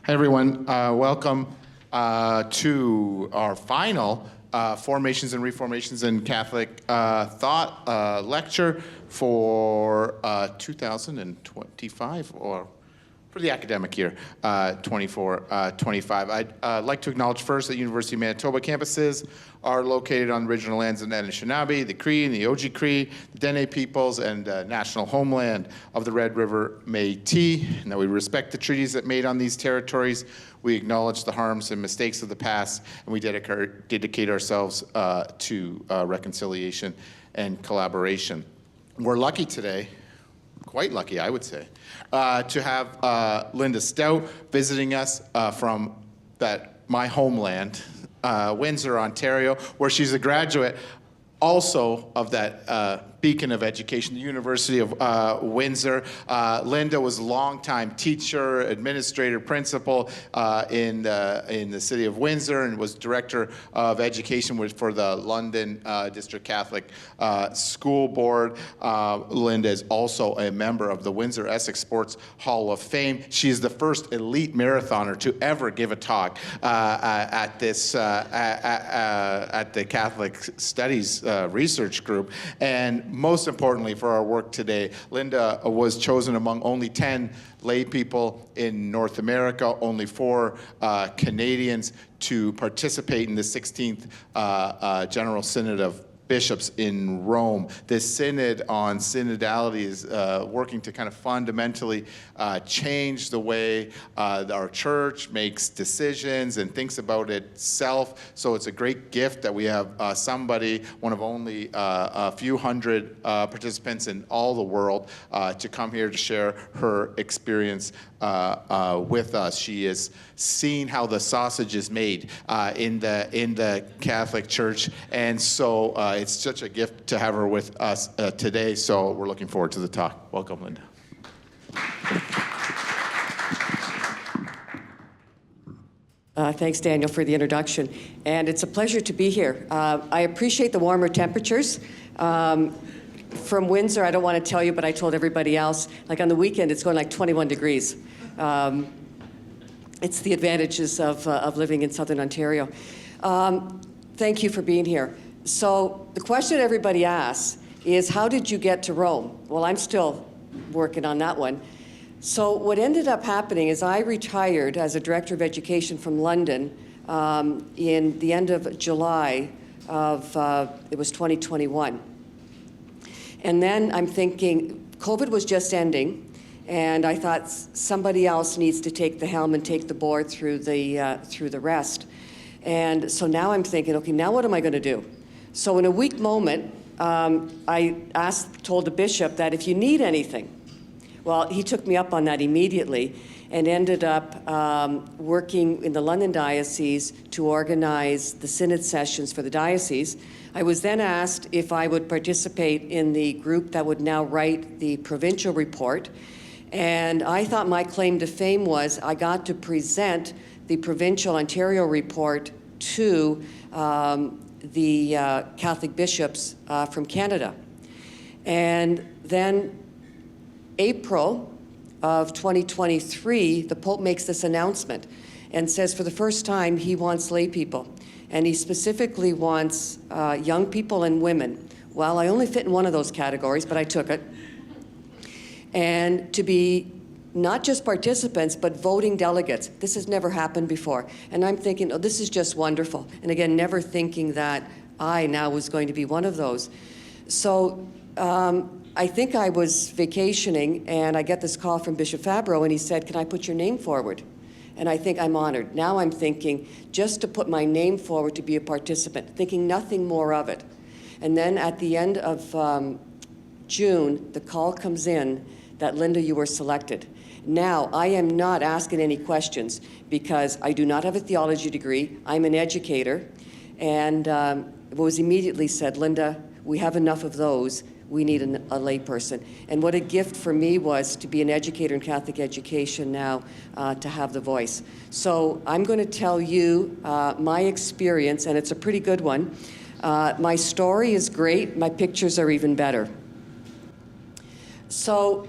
Hi, everyone. Welcome to our final Formations and Reformations in Catholic Thought lecture for 2025, or for the academic year, 24-25. I'd like to acknowledge first that University of Manitoba campuses are located on original lands of the Anishinaabe, the Cree and the Oji Cree, the Dene peoples, and national homeland of the Red River Métis, and that we respect the treaties that made on these territories. We acknowledge the harms and mistakes of the past, and we dedicate ourselves to reconciliation and collaboration. We're lucky today, quite lucky, I would say, to have Linda Staudt visiting us from my homeland, Windsor, Ontario, where she's a graduate also of that beacon of education, the University of Windsor. Linda was a longtime teacher, administrator, principal in the city of Windsor, and was director of education for the London District Catholic School Board. Linda is also a member of the Windsor-Essex Sports Hall of Fame. She is the first elite marathoner to ever give a talk at the Catholic Studies Research Group. And most importantly for our work today, Linda was chosen among only 10 lay people in North America, only 4 Canadians, to participate in the 16th General Synod of Bishops in Rome. This synod on synodality is working to kind of fundamentally change the way our church makes decisions and thinks about itself. So it's a great gift that we have somebody, one of only a few hundred participants in all the world, to come here to share her experience with us. She has seen how the sausage is made in the Catholic Church, and so it's such a gift to have her with us today. So we're looking forward to the talk. Welcome, Linda. Thanks, Daniel, for the introduction. And it's a pleasure to be here. I appreciate the warmer temperatures. From Windsor, I don't want to tell you, but I told everybody else, like on the weekend, it's going like 21 degrees. It's the advantages of living in Southern Ontario. Thank you for being here. So the question everybody asks is, how did you get to Rome? Well, I'm still working on that one. So what ended up happening is I retired as a director of education from London in the end of July of, it was 2021. And then I'm thinking, COVID was just ending, and I thought somebody else needs to take the helm and take the board through the rest. And so now I'm thinking, okay, now what am I going to do? So in a weak moment, I told the bishop that if you need anything, well, he took me up on that immediately and ended up working in the London Diocese to organize the synod sessions for the diocese. I was then asked if I would participate in the group that would now write the provincial report. And I thought my claim to fame was I got to present the provincial Ontario report to the Catholic bishops from Canada. And then April of 2023, the Pope makes this announcement and says for the first time he wants lay people. And he specifically wants young people and women. Well, I only fit in one of those categories, but I took it. And to be not just participants, but voting delegates. This has never happened before. And I'm thinking, oh, this is just wonderful. And again, never thinking that I now was going to be one of those. So I think I was vacationing, and I get this call from Bishop Fabbro, and he said, can I put your name forward? And I think I'm honored. Now I'm thinking, just to put my name forward to be a participant, thinking nothing more of it. And then at the end of June, the call comes in that, Linda, you were selected. Now, I am not asking any questions because I do not have a theology degree. I'm an educator. And it was immediately said, Linda, we have enough of those. We need a lay person. And what a gift for me was to be an educator in Catholic education now, to have the voice. So I'm going to tell you my experience, and it's a pretty good one. My story is great. My pictures are even better. So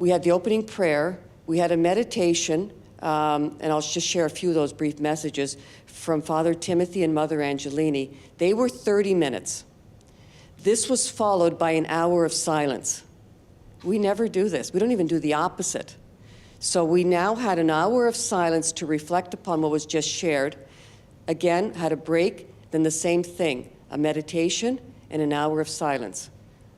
We had the opening prayer. We had a meditation, and I'll just share a few of those brief messages from Father Timothy and Mother Angelini. They were 30 minutes. This was followed by an hour of silence. We never do this. We don't even do the opposite. So we now had an hour of silence to reflect upon what was just shared. Again, had a break, then the same thing, a meditation and an hour of silence.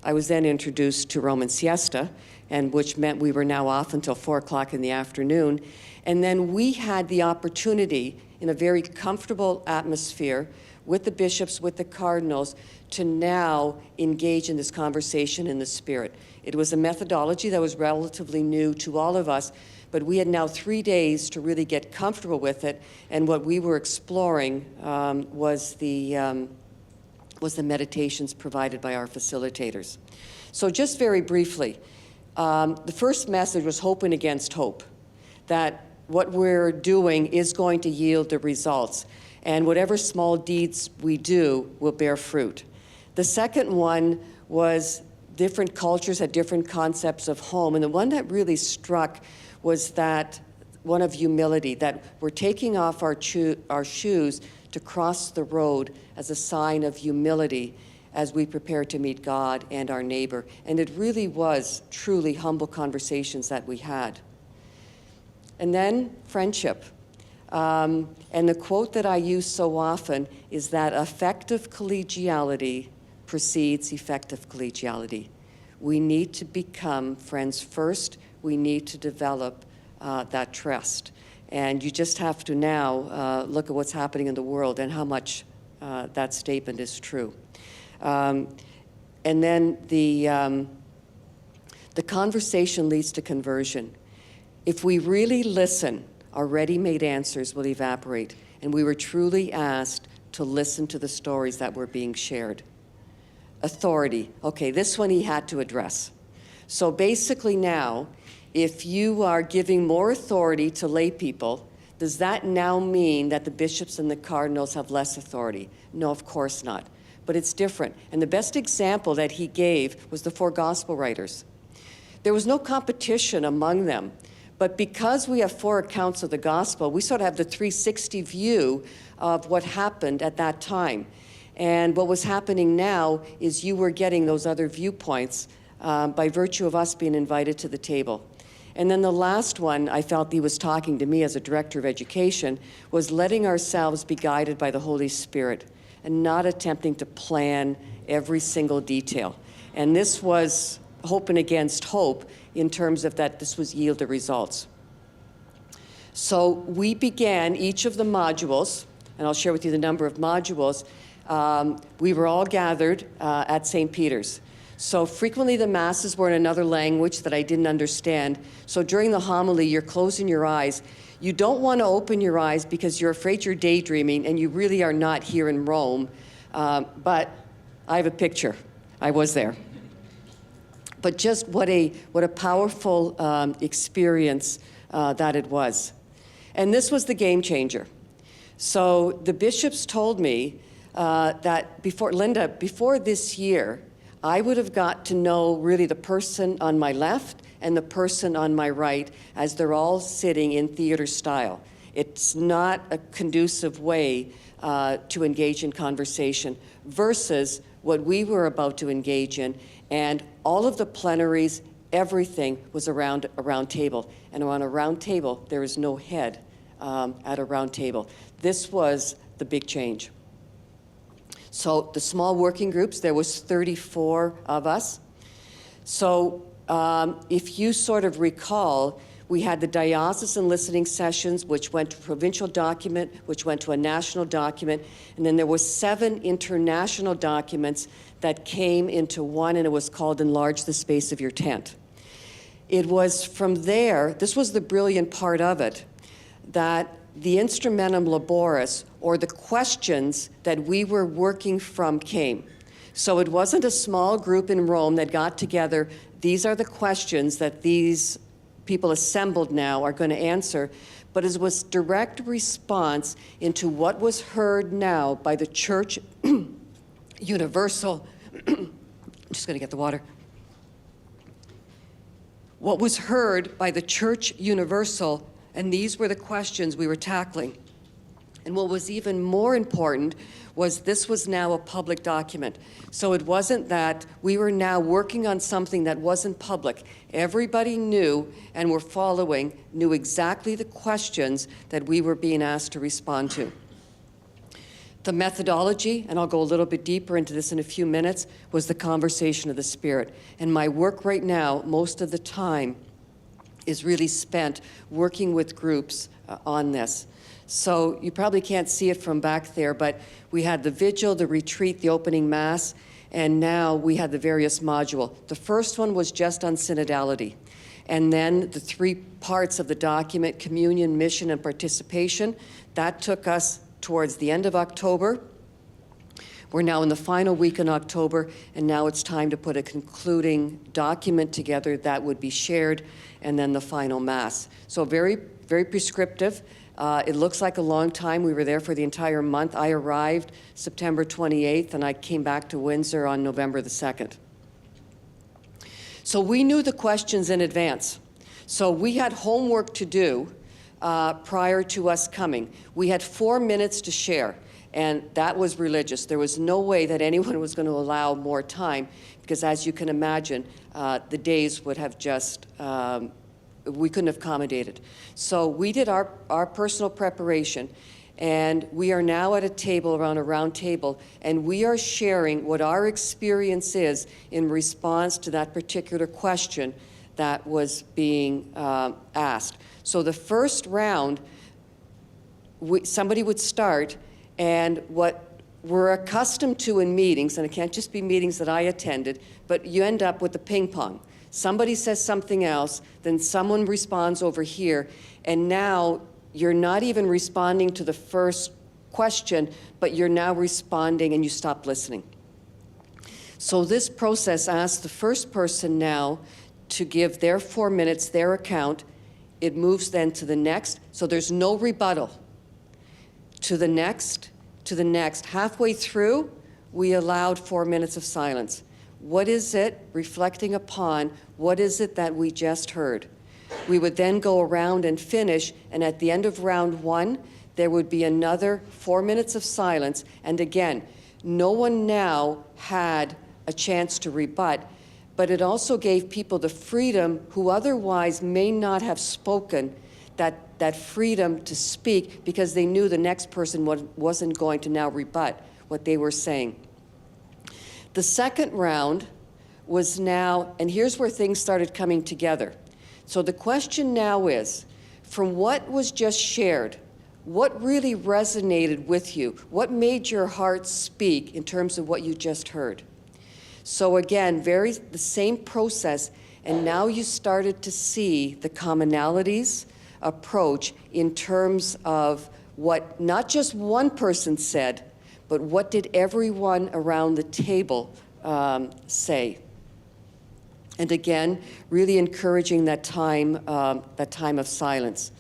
I was then introduced to Roman siesta, and which meant we were now off until 4 o'clock in the afternoon. And then we had the opportunity in a very comfortable atmosphere with the bishops, with the cardinals, to now engage in this conversation in the Spirit. It was a methodology that was relatively new to all of us, but we had now 3 days to really get comfortable with it, and what we were exploring was the meditations provided by our facilitators. So just very briefly, the first message was hoping against hope, that what we're doing is going to yield the results, and whatever small deeds we do will bear fruit. The second one was different cultures had different concepts of home, and the one that really struck was that one of humility, that we're taking off our shoes to cross the road as a sign of humility as we prepare to meet God and our neighbor. And it really was truly humble conversations that we had. And then friendship. And the quote that I use so often is that effective collegiality precedes effective collegiality. We need to become friends first. We need to develop that trust. And you just have to now look at what's happening in the world and how much that statement is true. And then the conversation leads to conversion. If we really listen, our ready-made answers will evaporate. And we were truly asked to listen to the stories that were being shared. Authority. Okay, this one he had to address. So basically now, if you are giving more authority to lay people, does that now mean that the bishops and the cardinals have less authority? No, of course not. But it's different. And the best example that he gave was the 4 gospel writers. There was no competition among them. But because we have 4 accounts of the gospel, we sort of have the 360 view of what happened at that time. And what was happening now is you were getting those other viewpoints by virtue of us being invited to the table. And then the last one, I felt he was talking to me as a director of education, was letting ourselves be guided by the Holy Spirit and not attempting to plan every single detail. And this was hoping against hope in terms of that this was yield the results. So we began each of the modules, and I'll share with you the number of modules. We were all gathered at St. Peter's. So frequently the masses were in another language that I didn't understand. So during the homily, you're closing your eyes. You don't want to open your eyes because you're afraid you're daydreaming and you really are not here in Rome. But I have a picture. I was there. But just what a powerful experience that it was. And this was the game changer. So the bishops told me that before this year, I would have got to know really the person on my left and the person on my right as they're all sitting in theater style. It's not a conducive way to engage in conversation versus what we were about to engage in. And all of the plenaries, everything was around a round table. And around a round table, there is no head at a round table. This was the big change. So the small working groups, there was 34 of us. So if you sort of recall, we had the diocesan listening sessions, which went to a provincial document, which went to a national document, and then there were 7 international documents that came into one, and it was called Enlarge the Space of Your Tent. It was from there, this was the brilliant part of it, that the instrumentum laboris, or the questions that we were working from, came. So it wasn't a small group in Rome that got together, these are the questions that these people assembled now are going to answer, but it was direct response into what was heard now by the Church Universal. I'm just going to get the water. what was heard by the Church Universal, and these were the questions we were tackling. And what was even more important was this was now a public document. So it wasn't that we were now working on something that wasn't public. Everybody knew and were following, knew exactly the questions that we were being asked to respond to. The methodology, and I'll go a little bit deeper into this in a few minutes, was the conversation of the Spirit. And my work right now, most of the time, is really spent working with groups on this. So you probably can't see it from back there, but we had the vigil, the retreat, the opening mass, and now we had the various modules. The first one was just on synodality. And then the 3 parts of the document, communion, mission, and participation, that took us towards the end of October. We're now in the final week in October, and now it's time to put a concluding document together that would be shared, and then the final mass. So very, very prescriptive. It looks like a long time. We were there for the entire month. I arrived September 28th, and I came back to Windsor on November the 2nd. So we knew the questions in advance. So we had homework to do prior to us coming. We had 4 minutes to share, and that was religious. There was no way that anyone was going to allow more time, because as you can imagine, the days would have just we couldn't have accommodated. So we did our personal preparation, and we are now at a table, around a round table, and we are sharing what our experience is in response to that particular question that was being asked. So the first round, somebody would start, and what we're accustomed to in meetings, and it can't just be meetings that I attended, but you end up with the ping pong. Somebody says something else, then someone responds over here, and now you're not even responding to the first question, but you're now responding and you stop listening. So this process asks the first person now to give their 4 minutes, their account. It moves then to the next, so there's no rebuttal. To the next, to the next. Halfway through, we allowed 4 minutes of silence. What is it, reflecting upon, what is it that we just heard? We would then go around and finish, and at the end of round 1, there would be another 4 minutes of silence, and again, no one now had a chance to rebut, but it also gave people the freedom who otherwise may not have spoken, that freedom to speak, because they knew the next person wasn't going to now rebut what they were saying. The second round was now, and here's where things started coming together. So the question now is, from what was just shared, what really resonated with you? What made your heart speak in terms of what you just heard? So again, the same process, and now you started to see the commonalities approach in terms of what not just one person said, but what did everyone around the table say? And again, really encouraging that time of silence.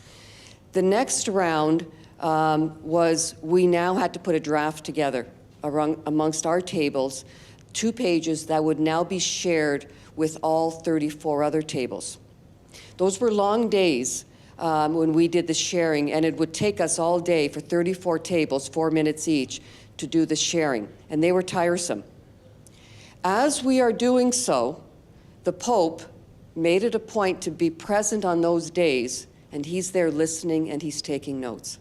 The next round was we now had to put a draft together amongst our tables, 2 pages that would now be shared with all 34 other tables. Those were long days when we did the sharing, and it would take us all day for 34 tables, 4 minutes each, to do the sharing, and they were tiresome. As we are doing so, the Pope made it a point to be present on those days, and he's there listening and he's taking notes.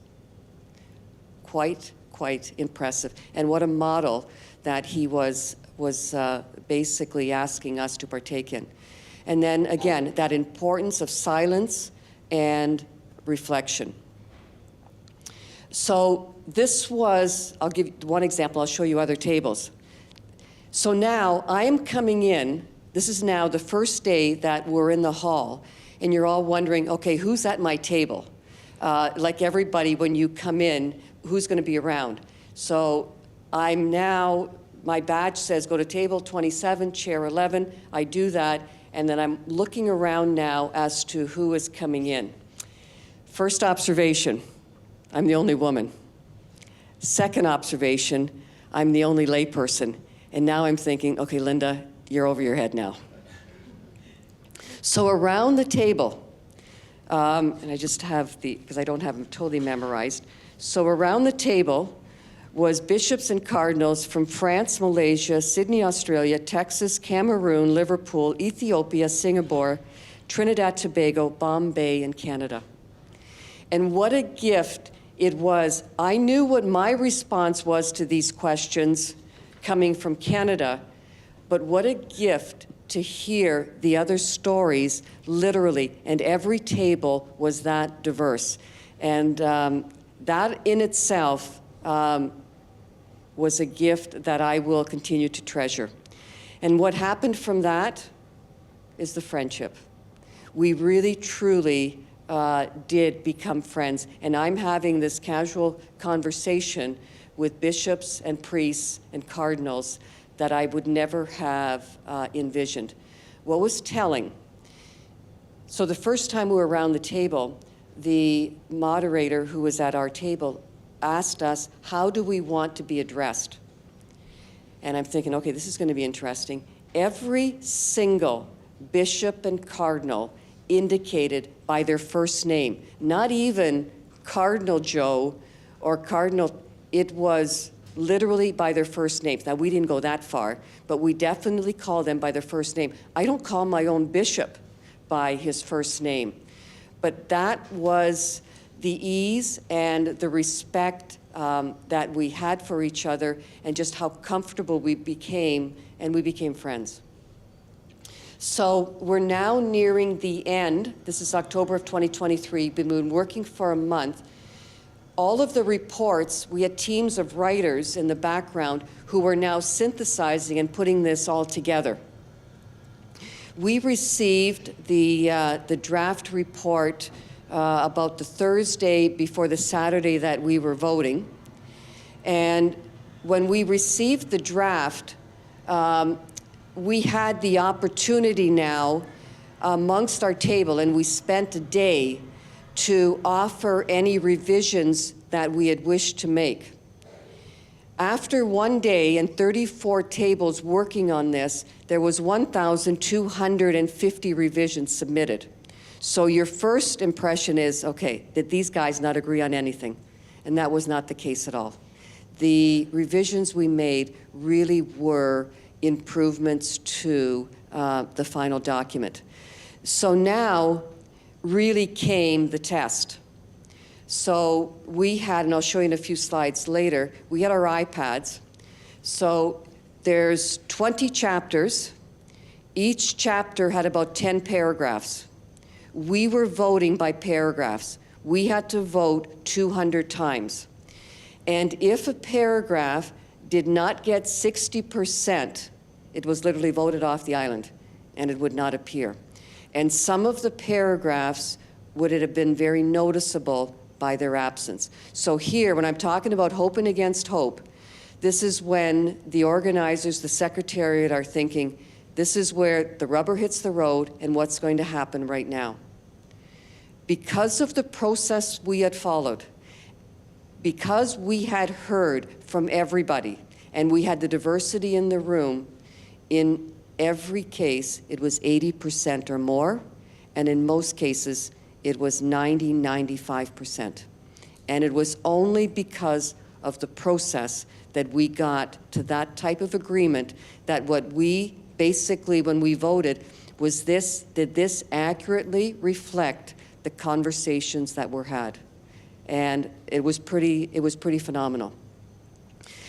Quite impressive. And what a model that he was basically asking us to partake in. And then again, that importance of silence and reflection. So this was, I'll give you one example, I'll show you other tables. So now I am coming in, this is now the first day that we're in the hall, and you're all wondering, okay, who's at my table? Like everybody, when you come in, who's going to be around? So I'm now, my badge says go to table 27, chair 11. I do that, and then I'm looking around now as to who is coming in. First observation, I'm the only woman. Second observation, I'm the only layperson. And now I'm thinking, okay, Linda, you're over your head now. So around the table, and I just have because I don't have them totally memorized. So around the table was bishops and cardinals from France, Malaysia, Sydney, Australia, Texas, Cameroon, Liverpool, Ethiopia, Singapore, Trinidad, Tobago, Bombay, and Canada. And what a gift it was. I knew what my response was to these questions coming from Canada, but what a gift to hear the other stories, literally, and every table was that diverse. And that in itself was a gift that I will continue to treasure. And what happened from that is the friendship. We really, truly did become friends. And I'm having this casual conversation with bishops and priests and cardinals that I would never have envisioned. What was telling? So the first time we were around the table, the moderator who was at our table asked us, how do we want to be addressed? And I'm thinking, okay, this is going to be interesting. Every single bishop and cardinal indicated by their first name, not even Cardinal Joe or Cardinal, it was literally by their first names. Now, we didn't go that far, but we definitely call them by their first name. I don't call my own bishop by his first name, but that was the ease and the respect that we had for each other and just how comfortable we became, and we became friends. So we're now nearing the end. This is October of 2023. Been working for a month. All of the reports, we had teams of writers in the background who were now synthesizing and putting this all together. We received the draft report about the Thursday before the Saturday that we were voting. And when we received the draft, we had the opportunity now amongst our table, and we spent a day to offer any revisions that we had wished to make. After one day and 34 tables working on this, there was 1,250 revisions submitted. So your first impression is, okay, did these guys not agree on anything? And that was not the case at all. The revisions we made really were improvements to the final document. So now really came the test. So we had, and I'll show you in a few slides later, we had our iPads. So there's 20 chapters. Each chapter had about 10 paragraphs. We were voting by paragraphs. We had to vote 200 times. And if a paragraph did not get 60%, it was literally voted off the island, and it would not appear. And some of the paragraphs would have been very noticeable by their absence. So here, when I'm talking about hope and against hope, this is when the organizers, the secretariat are thinking, this is where the rubber hits the road and what's going to happen right now. Because of the process we had followed, because we had heard from everybody, and we had the diversity in the room, in every case, it was 80% or more, and in most cases, it was 90, 95%. And it was only because of the process that we got to that type of agreement that what we basically, when we voted, was this, did this accurately reflect the conversations that were had? And it was pretty phenomenal.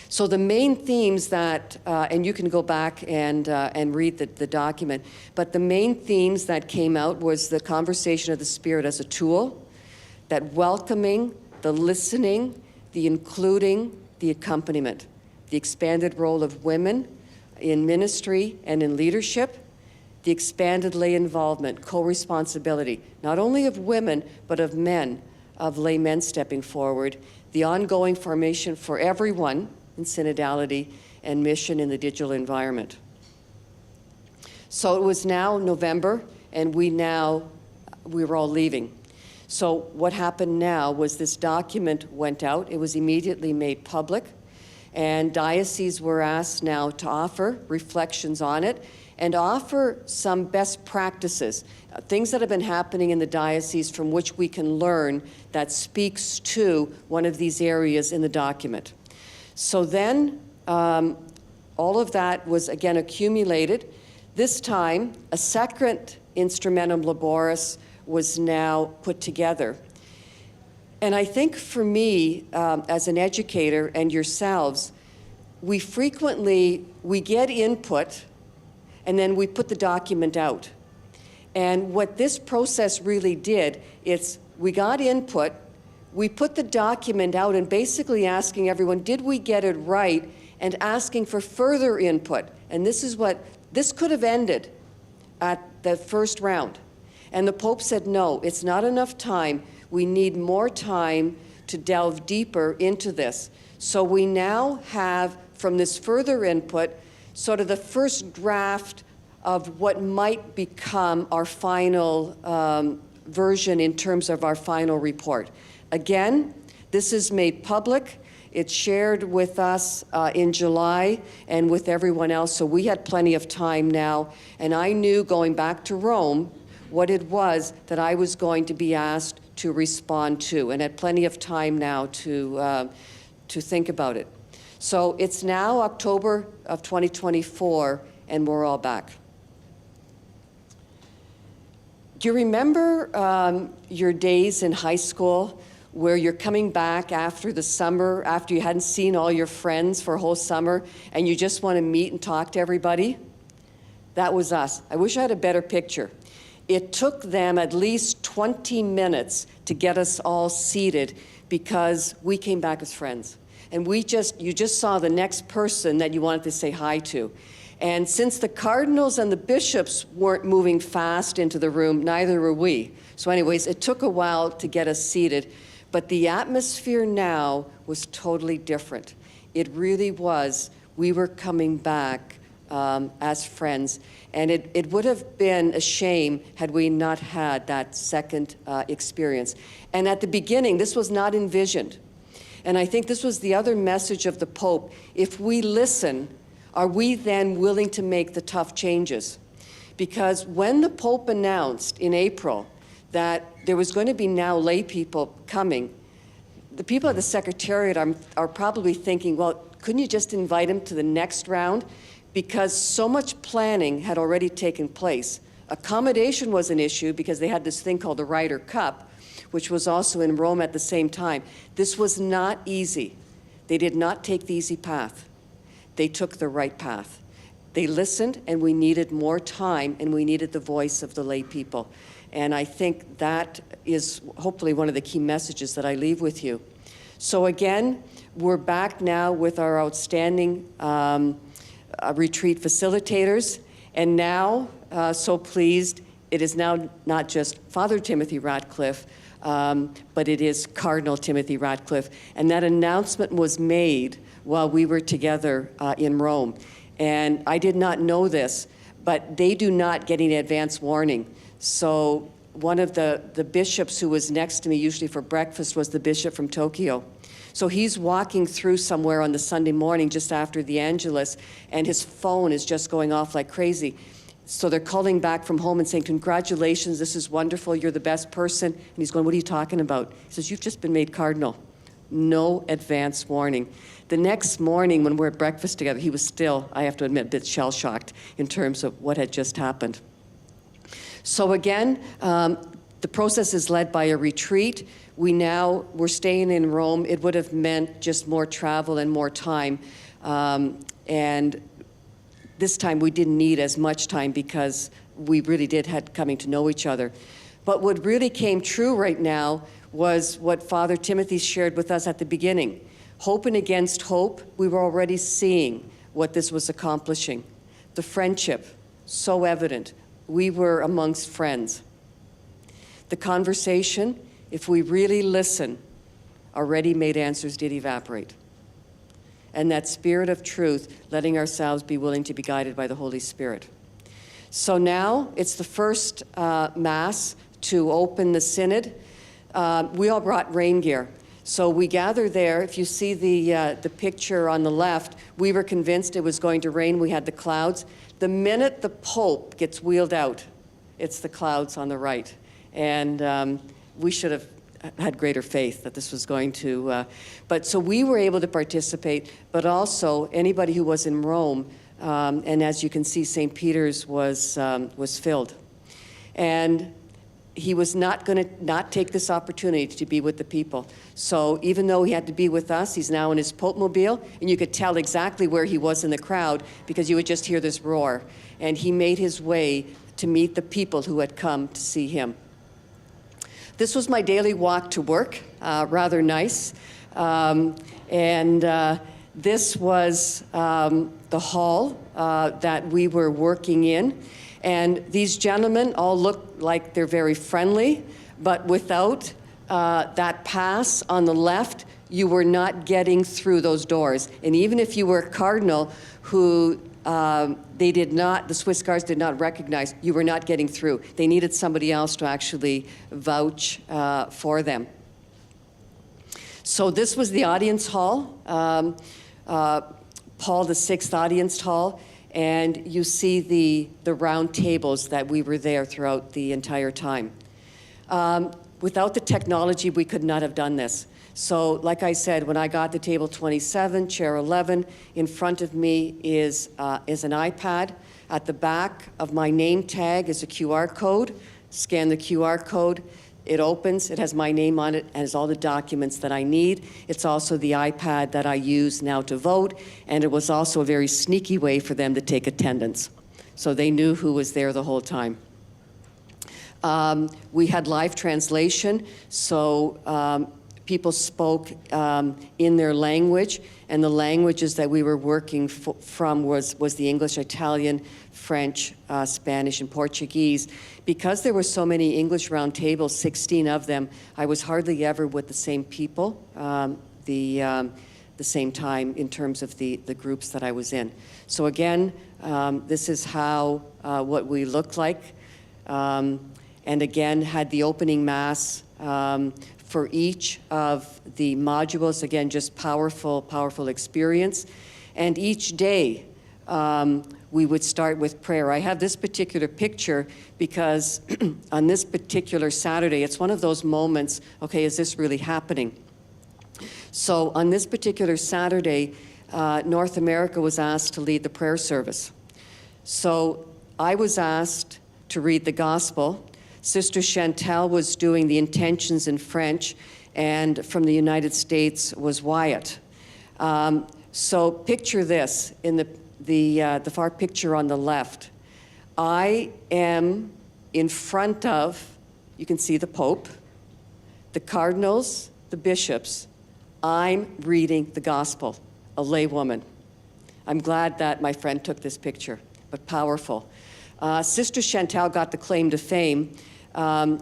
So the main themes that, and you can go back and read the document, but the main themes that came out was the conversation of the Spirit as a tool, that welcoming, the listening, the including, the accompaniment, the expanded role of women in ministry and in leadership, the expanded lay involvement, co-responsibility, not only of women, but of men, of lay men stepping forward, the ongoing formation for everyone in synodality and mission in the digital environment. So it was now November, and we were all leaving. So what happened now was this document went out. It was immediately made public, and dioceses were asked now to offer reflections on it, and offer some best practices, things that have been happening in the diocese from which we can learn that speaks to one of these areas in the document. So then all of that was again accumulated. This time, a second instrumentum laboris was now put together. And I think for me, as an educator and yourselves, we get input and then we put the document out. And what this process really did, we got input, we put the document out and basically asking everyone, did we get it right? And asking for further input. And this could have ended at the first round. And the Pope said, no, it's not enough time. We need more time to delve deeper into this. So we now have, from this further input, sort of the first draft of what might become our final version in terms of our final report. Again, this is made public. It's shared with us in July and with everyone else, so we had plenty of time now. And I knew going back to Rome what it was that I was going to be asked to respond to, and had plenty of time now to think about it. So it's now October of 2024, and we're all back. Do you remember your days in high school where you're coming back after the summer, after you hadn't seen all your friends for a whole summer, and you just want to meet and talk to everybody? That was us. I wish I had a better picture. It took them at least 20 minutes to get us all seated because we came back as friends. And you just saw the next person that you wanted to say hi to. And since the cardinals and the bishops weren't moving fast into the room, neither were we. So anyways, it took a while to get us seated. But the atmosphere now was totally different. It really was. We were coming back as friends. And it would have been a shame had we not had that second experience. And at the beginning, this was not envisioned. And I think this was the other message of the Pope. If we listen, are we then willing to make the tough changes? Because when the Pope announced in April that there was going to be now lay people coming, the people at the Secretariat are probably thinking, well, couldn't you just invite them to the next round? Because so much planning had already taken place. Accommodation was an issue because they had this thing called the Ryder Cup, which was also in Rome at the same time. This was not easy. They did not take the easy path. They took the right path. They listened, and we needed more time, and we needed the voice of the lay people. And I think that is hopefully one of the key messages that I leave with you. So again, we're back now with our outstanding retreat facilitators, and now, so pleased, it is now not just Father Timothy Ratcliffe, but it is Cardinal Timothy Ratcliffe. And that announcement was made while we were together in Rome. And I did not know this, but they do not get any advance warning. So one of the bishops who was next to me, usually for breakfast, was the bishop from Tokyo. So he's walking through somewhere on the Sunday morning just after the Angelus, and his phone is just going off like crazy. So they're calling back from home and saying, congratulations, this is wonderful, you're the best person. And he's going, what are you talking about? He says, you've just been made cardinal. No advance warning. The next morning when we're at breakfast together, he was still, I have to admit, a bit shell-shocked in terms of what had just happened. So again, the process is led by a retreat. We're staying in Rome. It would have meant just more travel and more time. And this time we didn't need as much time because we really had coming to know each other. But what really came true right now was what Father Timothy shared with us at the beginning. Hope and against hope, we were already seeing what this was accomplishing. The friendship, so evident. We were amongst friends. The conversation, if we really listen, our ready-made answers did evaporate. And that spirit of truth, letting ourselves be willing to be guided by the Holy Spirit. So now it's the first Mass to open the Synod. We all brought rain gear. So we gather there. If you see the picture on the left, we were convinced it was going to rain. We had the clouds. The minute the Pope gets wheeled out, it's the clouds on the right. And we should have had greater faith that this was going to, but so we were able to participate, but also anybody who was in Rome, and as you can see, St. Peter's was filled. And he was not going to not take this opportunity to be with the people. So even though he had to be with us, he's now in his Pope mobile, and you could tell exactly where he was in the crowd because you would just hear this roar. And he made his way to meet the people who had come to see him. This was my daily walk to work, rather nice. This was the hall that we were working in. And these gentlemen all look like they're very friendly, but without that pass on the left, you were not getting through those doors. And even if you were a cardinal who the Swiss guards did not recognize, you were not getting through. They needed somebody else to actually vouch for them. So this was the audience hall, Paul VI audience hall, and you see the round tables that we were there throughout the entire time. Without the technology, we could not have done this. So like I said, when I got to table 27, chair 11, in front of me is an iPad. At the back of my name tag is a QR code. Scan the QR code. It opens. It has my name on it and has all the documents that I need. It's also the iPad that I use now to vote, and it was also a very sneaky way for them to take attendance. So they knew who was there the whole time. We had live translation, so people spoke in their language, and the languages that we were working from was the English, Italian, French, Spanish, and Portuguese. Because there were so many English round tables, 16 of them, I was hardly ever with the same people the same time in terms of the groups that I was in. So again, this is how what we looked like, and again had the opening mass for each of the modules. Again, just powerful experience. And each day, we would start with prayer. I have this particular picture because on this particular Saturday, it's one of those moments, okay, is this really happening? So on this particular Saturday, North America was asked to lead the prayer service. So I was asked to read the gospel. Sister Chantal was doing the intentions in French, and from the United States was Wyatt. So picture this in the far picture on the left. I am in front of, you can see the Pope, the cardinals, the bishops. I'm reading the gospel, a lay woman. I'm glad that my friend took this picture, but powerful. Sister Chantal got the claim to fame.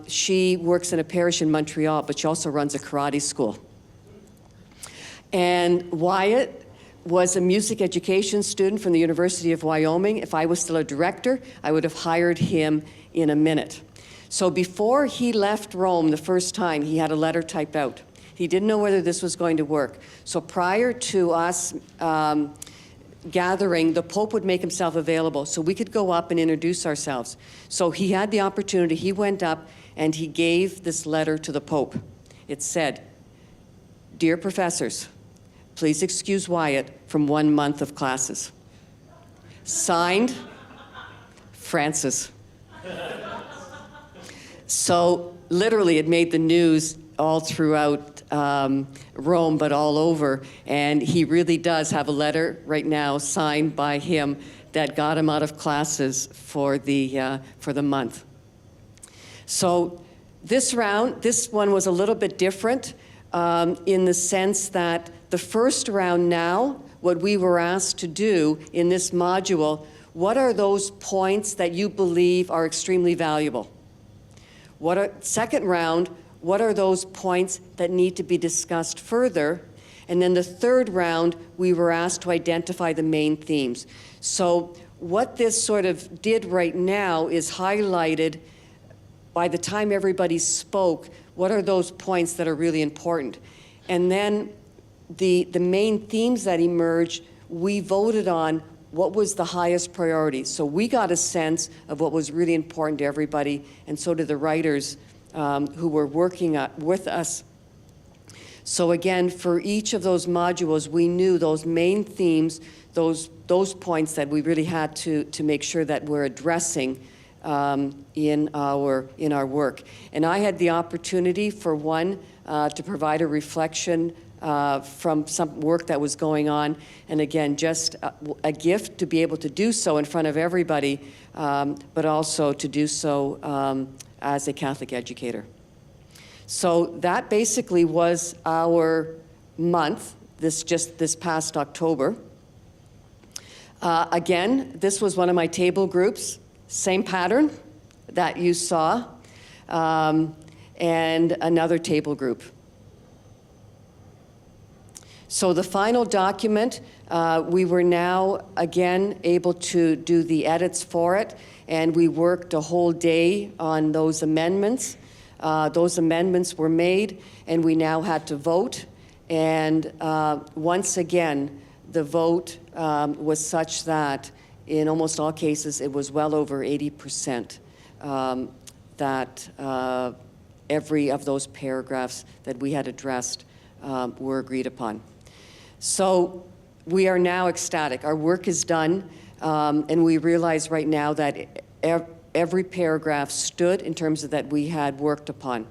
She works in a parish in Montreal, but she also runs a karate school. And Wyatt was a music education student from the University of Wyoming. If I was still a director, I would have hired him in a minute. So before he left Rome the first time, he had a letter typed out. He didn't know whether this was going to work. So prior to us gathering, the Pope would make himself available so we could go up and introduce ourselves. So he had the opportunity. He went up and he gave this letter to the Pope. It said, "Dear professors, please excuse Wyatt from 1 month of classes. Signed, Francis." So literally it made the news all throughout Rome, but all over. And he really does have a letter right now signed by him that got him out of classes for the month. So this one was a little bit different in the sense that the first round now, what we were asked to do in this module, what are those points that you believe are extremely valuable? Second round, what are those points that need to be discussed further? And then the third round, we were asked to identify the main themes. So what this sort of did right now is highlighted, by the time everybody spoke, what are those points that are really important? And then the main themes that emerged, we voted on what was the highest priority. So we got a sense of what was really important to everybody, and so did the writers who were working with us. So again, for each of those modules, we knew those main themes, those points that we really had to make sure that we're addressing in our work. And I had the opportunity, for one, to provide a reflection from some work that was going on, and again, just a gift to be able to do so in front of everybody, but also to do so as a Catholic educator. So that basically was our month, this past October. Again, this was one of my table groups, same pattern that you saw, and another table group. So the final document, we were now again able to do the edits for it, and we worked a whole day on those amendments. Those amendments were made, and we now had to vote. And once again, the vote was such that in almost all cases, it was well over 80% that every of those paragraphs that we had addressed were agreed upon. So we are now ecstatic. Our work is done, and we realize right now that every paragraph stood in terms of that we had worked upon.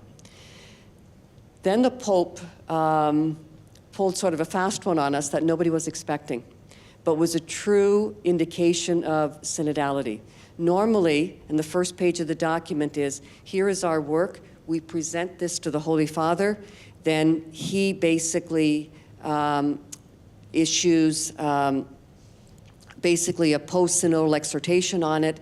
Then the Pope pulled sort of a fast one on us that nobody was expecting, but was a true indication of synodality. Normally, in the first page of the document is, here is our work, we present this to the Holy Father, then he basically issues basically a post-synodal exhortation on it.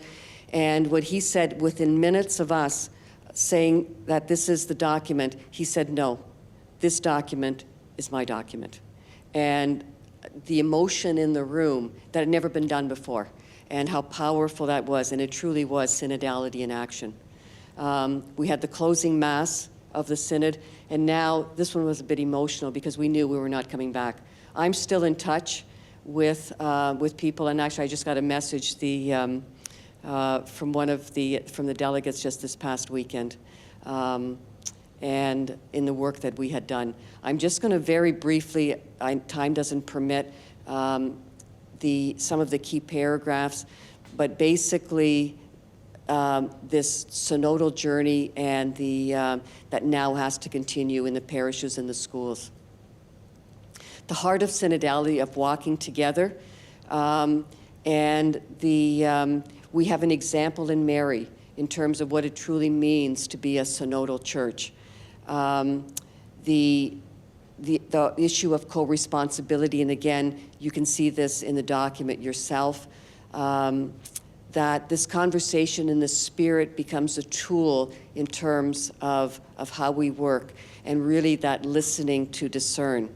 And what he said within minutes of us saying that this is the document, he said, no, this document is my document. And the emotion in the room that had never been done before, and how powerful that was, and it truly was synodality in action. We had the closing mass of the synod, and now this one was a bit emotional because we knew we were not coming back. I'm still in touch with people, and actually I just got a message from the delegates just this past weekend, and in the work that we had done. I'm just going to very briefly, time doesn't permit, some of the key paragraphs, but basically this synodal journey and that now has to continue in the parishes and the schools. The heart of synodality, of walking together, and we have an example in Mary in terms of what it truly means to be a synodal church. The issue of co-responsibility, and again, you can see this in the document yourself, that this conversation in the Spirit becomes a tool in terms of how we work, and really that listening to discern.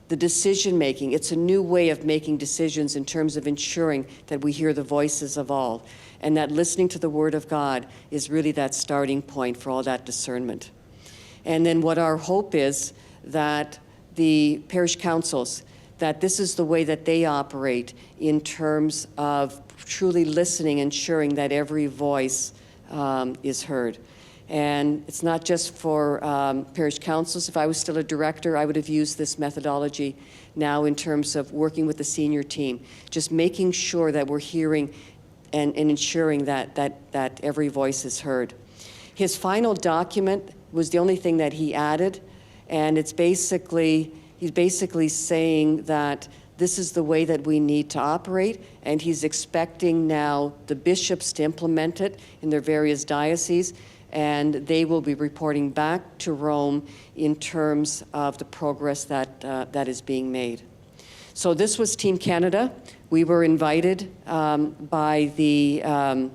The decision-making, it's a new way of making decisions in terms of ensuring that we hear the voices of all, and that listening to the Word of God is really that starting point for all that discernment. And then what our hope is that the parish councils, that this is the way that they operate in terms of truly listening, ensuring that every voice is heard. And it's not just for parish councils. If I was still a director, I would have used this methodology now in terms of working with the senior team, just making sure that we're hearing and ensuring that every voice is heard. His final document was the only thing that he added, and he's basically saying that this is the way that we need to operate, and he's expecting now the bishops to implement it in their various dioceses, and they will be reporting back to Rome in terms of the progress that is being made. So this was Team Canada. We were invited by the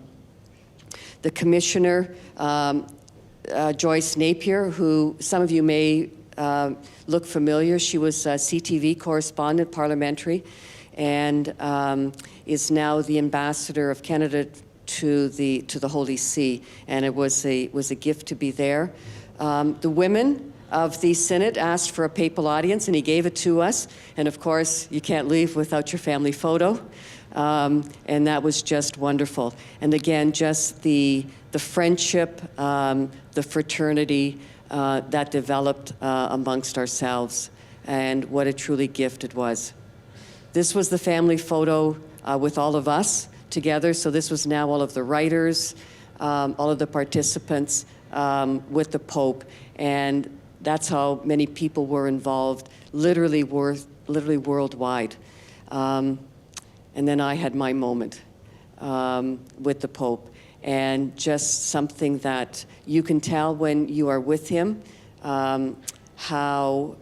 commissioner, Joyce Napier, who some of you may look familiar. She was a CTV correspondent, parliamentary, and is now the ambassador of Canada to the Holy See, and it was a gift to be there. The women of the Synod asked for a papal audience, and he gave it to us. And of course, you can't leave without your family photo. And that was just wonderful. And again, just the friendship, the fraternity that developed amongst ourselves, and what a truly gift it was. This was the family photo with all of us together. So this was now all of the writers, all of the participants with the Pope. And that's how many people were involved, literally worldwide. And then I had my moment with the Pope. And just something that you can tell when you are with him, how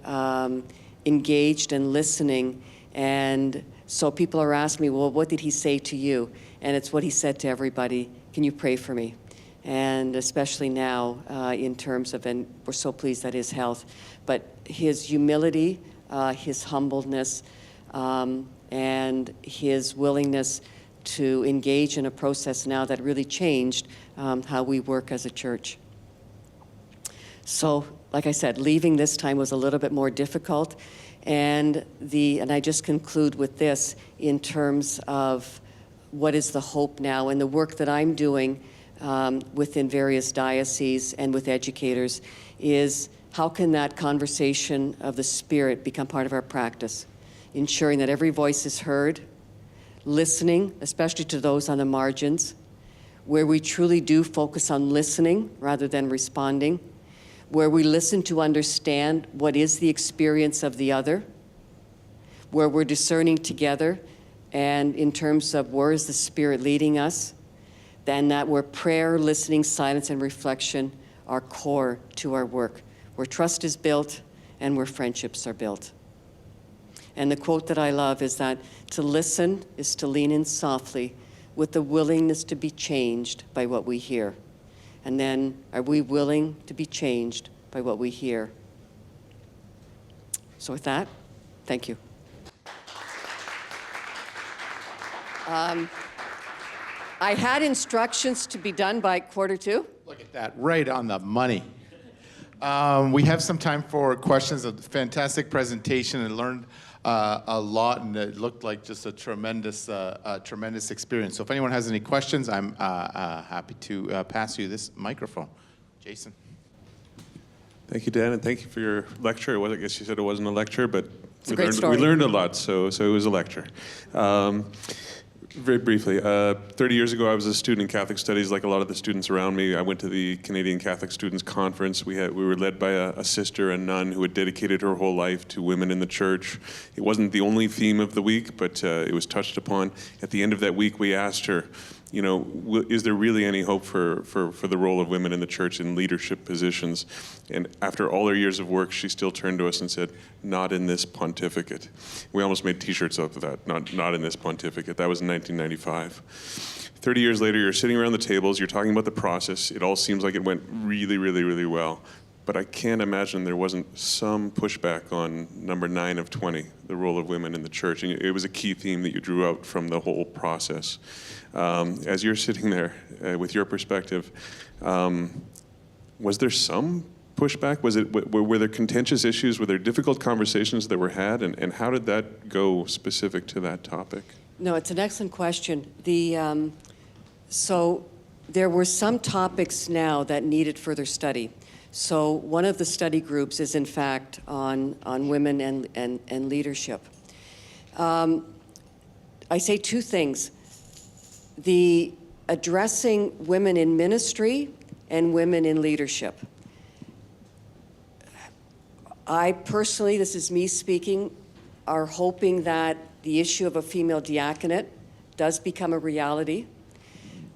engaged and listening. And so people are asking me, well, what did he say to you? And it's what he said to everybody. Can you pray for me? And especially now in terms of, and we're so pleased at his health, but his humility, his humbleness, and his willingness to engage in a process now that really changed how we work as a church. So, like I said, leaving this time was a little bit more difficult. And I just conclude with this in terms of what is the hope now, and the work that I'm doing within various dioceses and with educators is how can that conversation of the Spirit become part of our practice, ensuring that every voice is heard, listening, especially to those on the margins, where we truly do focus on listening rather than responding, where we listen to understand what is the experience of the other, where we're discerning together, and in terms of where is the Spirit leading us, then that where prayer, listening, silence, and reflection are core to our work, where trust is built and where friendships are built. And the quote that I love is that to listen is to lean in softly with the willingness to be changed by what we hear. And then, are we willing to be changed by what we hear? So with that, thank you. I had instructions to be done by 1:45. Look at that, right on the money. We have some time for questions. A fantastic presentation, and learned a lot, and it looked like just a tremendous experience. So if anyone has any questions, I'm happy to pass you this microphone. Jason. Thank you, Dan, and thank you for your lecture. I guess you said it wasn't a lecture, but we learned a lot, so it was a lecture. Very briefly, 30 years ago, I was a student in Catholic Studies, like a lot of the students around me. I went to the Canadian Catholic Students Conference. We were led by a sister, a nun, who had dedicated her whole life to women in the church. It wasn't the only theme of the week, but it was touched upon. At the end of that week, we asked her, is there really any hope for the role of women in the church in leadership positions? And after all her years of work, she still turned to us and said, not in this pontificate. We almost made t-shirts out of that, not in this pontificate. That was in 1995. 30 years later, you're sitting around the tables, you're talking about the process. It all seems like it went really, really, really well. But I can't imagine there wasn't some pushback on number 9 of 20, the role of women in the church. And it was a key theme that you drew out from the whole process. As you're sitting there with your perspective, was there some pushback? Were there contentious issues? Were there difficult conversations that were had? And how did that go specific to that topic? No, it's an excellent question. So there were some topics now that needed further study. So one of the study groups is, in fact, on women and leadership. I say two things. The addressing women in ministry and women in leadership. I personally, this is me speaking, are hoping that the issue of a female diaconate does become a reality.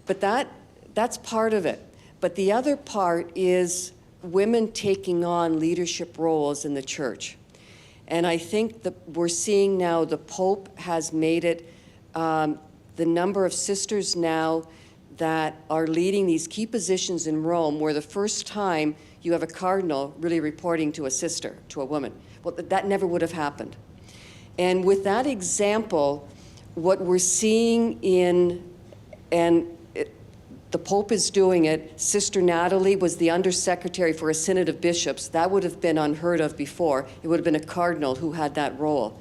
But that's part of it. But the other part is women taking on leadership roles in the church. And I think that we're seeing now the Pope has made it, the number of sisters now that are leading these key positions in Rome, where the first time you have a cardinal really reporting to a sister, to a woman. Well, that never would have happened. And with that example, what we're seeing the Pope is doing it. Sister Natalie was the undersecretary for a Synod of Bishops. That would have been unheard of before. It would have been a cardinal who had that role.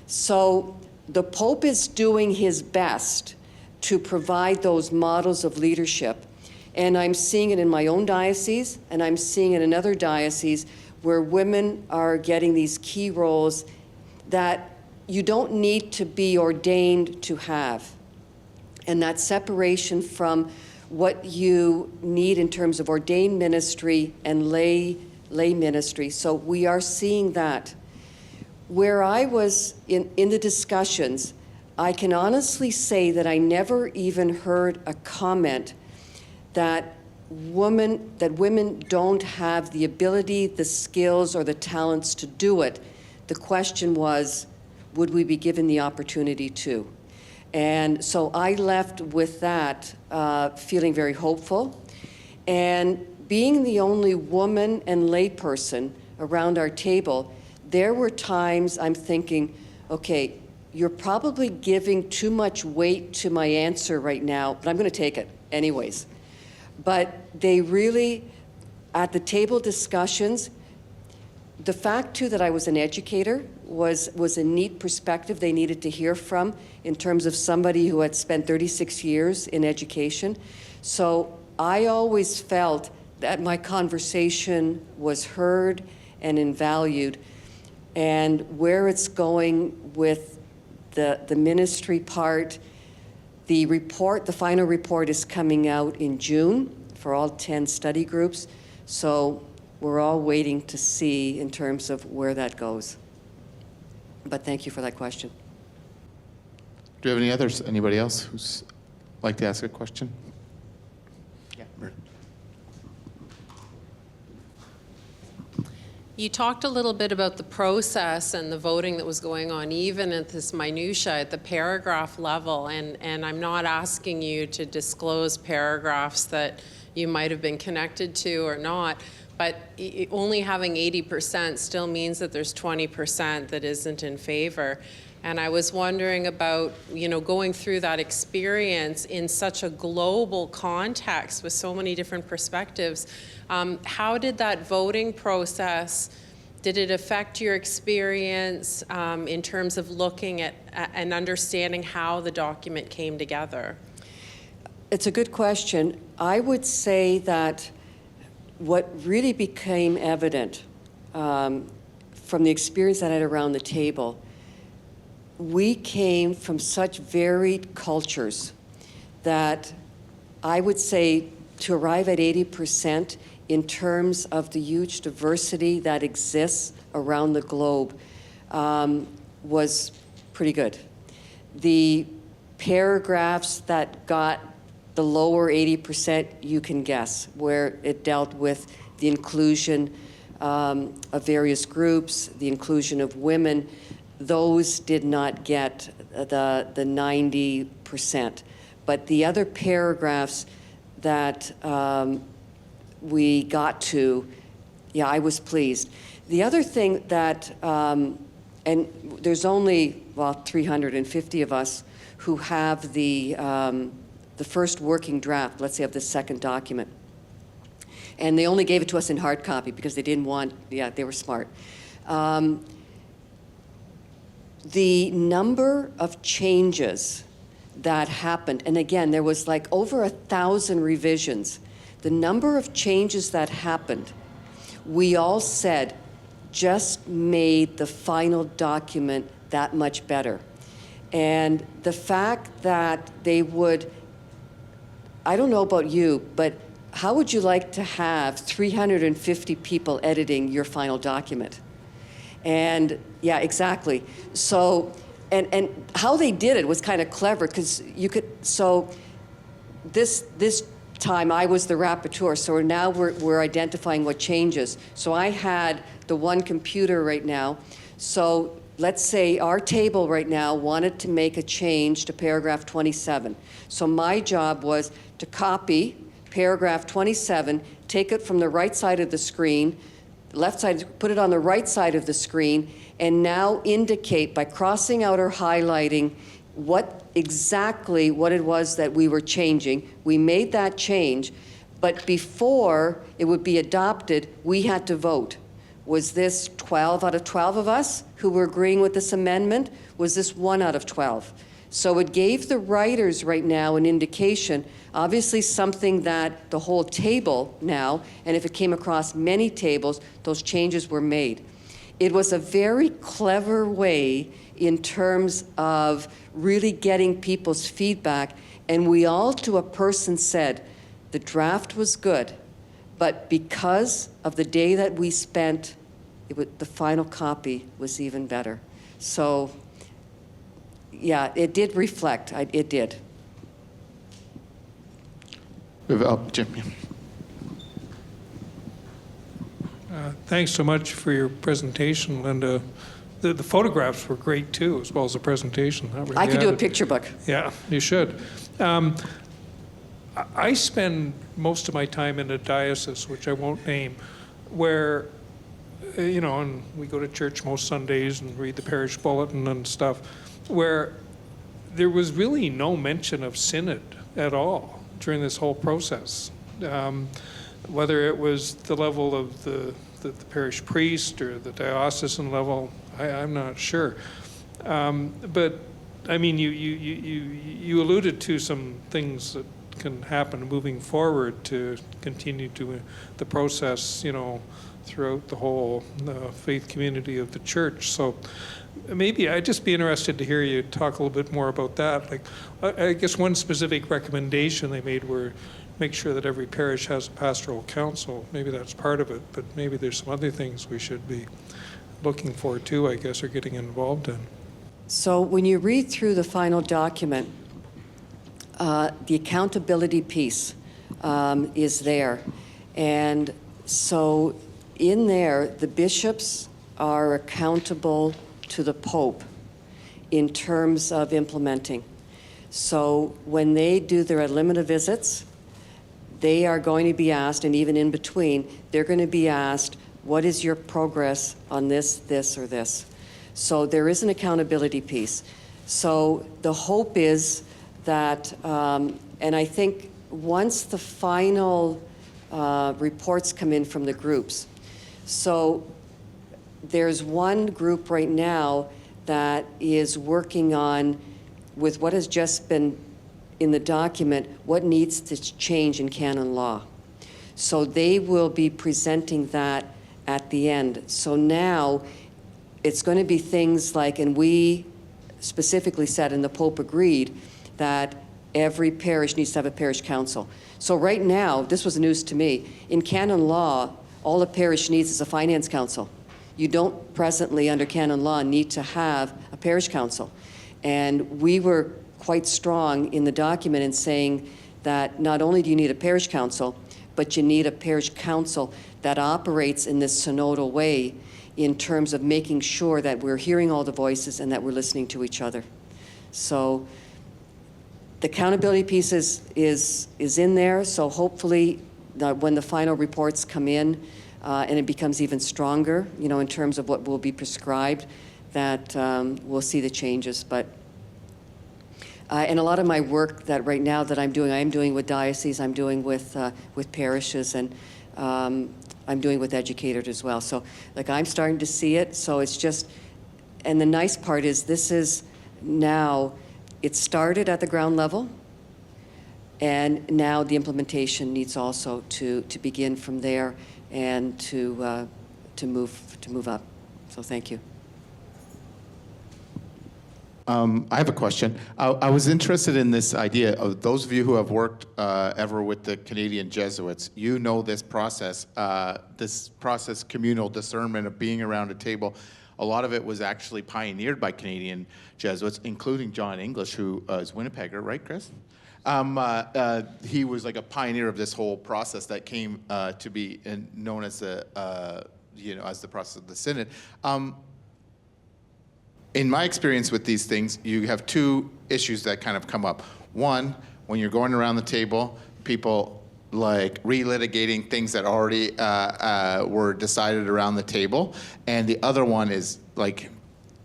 So the Pope is doing his best to provide those models of leadership. And I'm seeing it in my own diocese, and I'm seeing it in other dioceses where women are getting these key roles that you don't need to be ordained to have. And that separation from what you need in terms of ordained ministry and lay ministry. So we are seeing that. Where I was in the discussions, I can honestly say that I never even heard a comment that women don't have the ability, the skills, or the talents to do it. The question was, would we be given the opportunity to? And so I left with that feeling very hopeful. And being the only woman and layperson around our table, there were times I'm thinking, okay, you're probably giving too much weight to my answer right now, but I'm going to take it anyways. But they really, at the table discussions, the fact too that I was an educator was a neat perspective they needed to hear from in terms of somebody who had spent 36 years in education. So I always felt that my conversation was heard and valued. And where it's going with the ministry part, the final report is coming out in June for all 10 study groups. So we're all waiting to see in terms of where that goes. But thank you for that question. Do you have any others? Anybody else who's like to ask a question? Yeah. You talked a little bit about the process and the voting that was going on, even at this minutiae, at the paragraph level. And I'm not asking you to disclose paragraphs that you might have been connected to or not, but only having 80% still means that there's 20% that isn't in favor. And I was wondering about, going through that experience in such a global context with so many different perspectives. How did that voting process, did it affect your experience in terms of looking at and understanding how the document came together? It's a good question. I would say that what really became evident from the experience that I had around the table, we came from such varied cultures that I would say to arrive at 80% in terms of the huge diversity that exists around the globe was pretty good. The paragraphs that got the lower 80%, you can guess, where it dealt with the inclusion of various groups, the inclusion of women. Those did not get the 90%. But the other paragraphs that we got to, yeah, I was pleased. The other thing that, and there's only, 350 of us who have the first working draft, let's say, of the second document. And they only gave it to us in hard copy because they didn't want, they were smart. The number of changes that happened, and again, there was like over 1,000 revisions. The number of changes that happened, we all said, just made the final document that much better. And the fact that they would, I don't know about you, but how would you like to have 350 people editing your final document? And yeah, exactly. So, and how they did it was kind of clever because you could, so this time I was the rapporteur, so now we're identifying what changes. So I had the one computer right now. So let's say our table right now wanted to make a change to paragraph 27. So my job was to copy paragraph 27, take it from the right side of the screen, left side, put it on the right side of the screen, and now indicate by crossing out or highlighting exactly what it was that we were changing. We made that change, but before it would be adopted, we had to vote. Was this 12 out of 12 of us who were agreeing with this amendment? Was this 1 out of 12? So it gave the writers right now an indication, obviously something that the whole table now, and if it came across many tables, those changes were made. It was a very clever way in terms of really getting people's feedback, and we all to a person said, the draft was good, but because of the day that we spent, the final copy was even better. So, yeah, it did reflect. It did. Jim. Thanks so much for your presentation, Linda. The photographs were great too, as well as the presentation. That really I could do a added. picture book. Yeah, you should. I spend most of my time in a diocese, which I won't name, where, and we go to church most Sundays and read the parish bulletin and stuff, where there was really no mention of synod at all during this whole process. Whether it was the level of the parish priest or the diocesan level, I'm not sure. But I mean, you alluded to some things that can happen moving forward to continue to the process, throughout the whole faith community of the church. So maybe I'd just be interested to hear you talk a little bit more about that. Like, I guess one specific recommendation they made were make sure that every parish has a pastoral council. Maybe that's part of it, but maybe there's some other things we should be looking for too, I guess, or getting involved in. So when you read through the final document, the accountability piece is there. And so in there, the bishops are accountable to the Pope in terms of implementing. So when they do their ad limina visits, they are going to be asked, and even in between, they're going to be asked, what is your progress on this, this, or this? So there is an accountability piece. So the hope is that, and I think once the final reports come in from the groups, so there's one group right now that is working on, with what has just been in the document, what needs to change in canon law. So they will be presenting that at the end. So now it's going to be things like, and we specifically said, and the Pope agreed, that every parish needs to have a parish council. So right now, this was news to me, in canon law, all a parish needs is a finance council. You don't presently, under canon law, need to have a parish council. And we were quite strong in the document in saying that not only do you need a parish council, but you need a parish council that operates in this synodal way in terms of making sure that we're hearing all the voices and that we're listening to each other. So the accountability piece is in there, so hopefully when the final reports come in and it becomes even stronger, in terms of what will be prescribed, that we'll see the changes. But and a lot of my work that right now that I'm doing with dioceses, I'm doing with parishes, and I'm doing with educators as well. So like I'm starting to see it, so it's just, and the nice part is this is now, it started at the ground level, and now the implementation needs also to begin from there and to move up. So thank you. I have a question. I was interested in this idea of those of you who have worked ever with the Canadian Jesuits, you know this process, communal discernment of being around a table. A lot of it was actually pioneered by Canadian Jesuits, including John English, who is Winnipegger, right, Chris? He was like a pioneer of this whole process that came to be known as the, as the process of the Synod. In my experience with these things, you have two issues that kind of come up. One, when you're going around the table, people like relitigating things that already were decided around the table. And the other one is like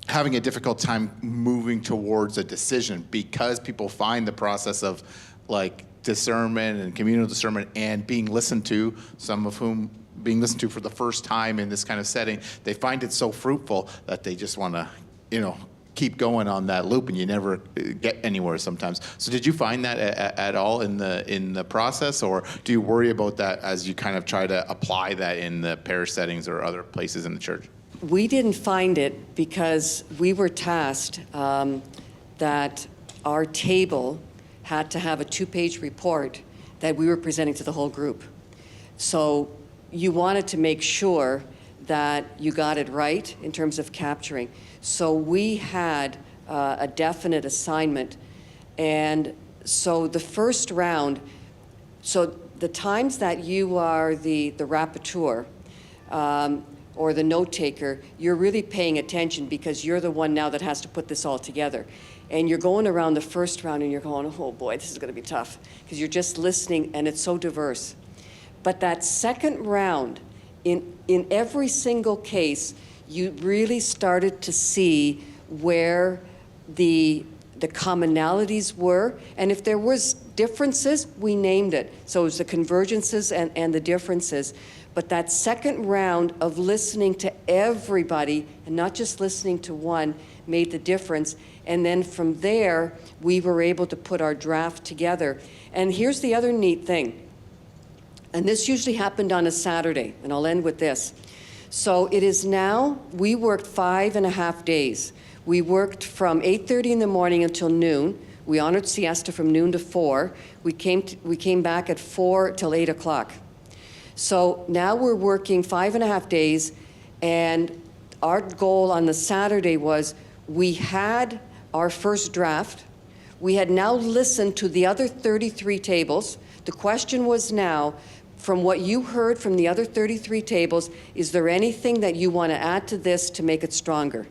having a difficult time moving towards a decision because people find the process of like discernment and communal discernment and being listened to, some of whom being listened to for the first time in this kind of setting, they find it so fruitful that they just want to, keep going on that loop, and you never get anywhere sometimes. So did you find that at all in the process, or do you worry about that as you kind of try to apply that in the parish settings or other places in the church? We didn't find it because we were tasked that our table had to have a 2-page report that we were presenting to the whole group. So you wanted to make sure that you got it right in terms of capturing. So we had a definite assignment. And so the first round, so the times that you are the rapporteur or the note taker, you're really paying attention because you're the one now that has to put this all together. And you're going around the first round and you're going, oh boy, this is going to be tough, because you're just listening and it's so diverse. But that second round, in every single case, you really started to see where the commonalities were, and if there was differences, we named it. So it was the convergences and the differences. But that second round of listening to everybody and not just listening to one made the difference. And then from there, we were able to put our draft together. And here's the other neat thing. And this usually happened on a Saturday, and I'll end with this. So it is now, we worked 5.5 days. We worked from 8:30 in the morning until noon. We honored siesta from noon to 4. We came back at 4 till 8 o'clock. So now we're working 5.5 days, and our goal on the Saturday was we had our first draft. We had now listened to the other 33 tables. The question was now, from what you heard from the other 33 tables, is there anything that you want to add to this to make it stronger?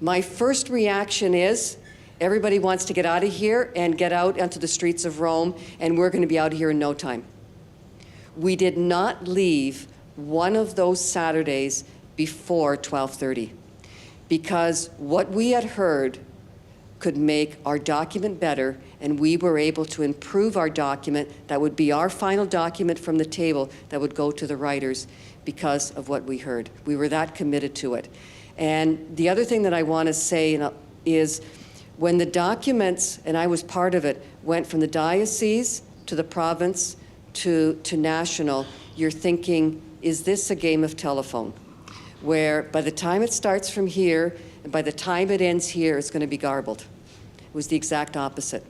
My first reaction is, everybody wants to get out of here and get out onto the streets of Rome, and we're going to be out of here in no time. We did not leave one of those Saturdays before 12:30, because what we had heard could make our document better, and we were able to improve our document. That would be our final document from the table that would go to the writers because of what we heard. We were that committed to it. And the other thing that I want to say is when the documents, and I was part of it, went from the diocese to the province to national, you're thinking, is this a game of telephone? Where by the time it starts from here, and by the time it ends here, it's going to be garbled. It was the exact opposite.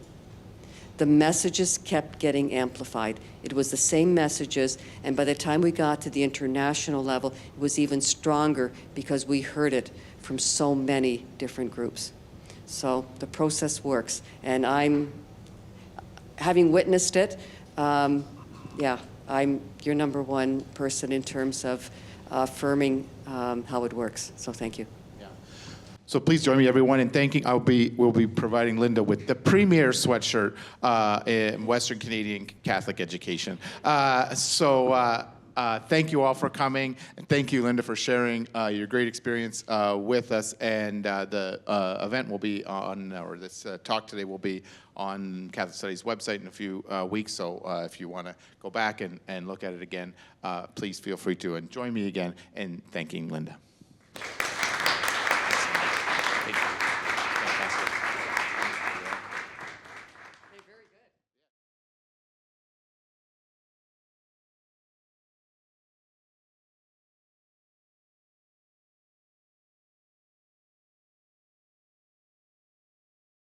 The messages kept getting amplified. It was the same messages, and by the time we got to the international level, it was even stronger because we heard it from so many different groups. So the process works, and I'm, having witnessed it, I'm your number one person in terms of affirming how it works. So thank you. So please join me, everyone, in thanking. We'll be providing Linda with the premier sweatshirt in Western Canadian Catholic education. Thank you all for coming, and thank you, Linda, for sharing your great experience with us. And the event will be on, or this talk today will be on Catholic Studies website in a few weeks. So if you want to go back and look at it again, please feel free to. And join me again in thanking Linda.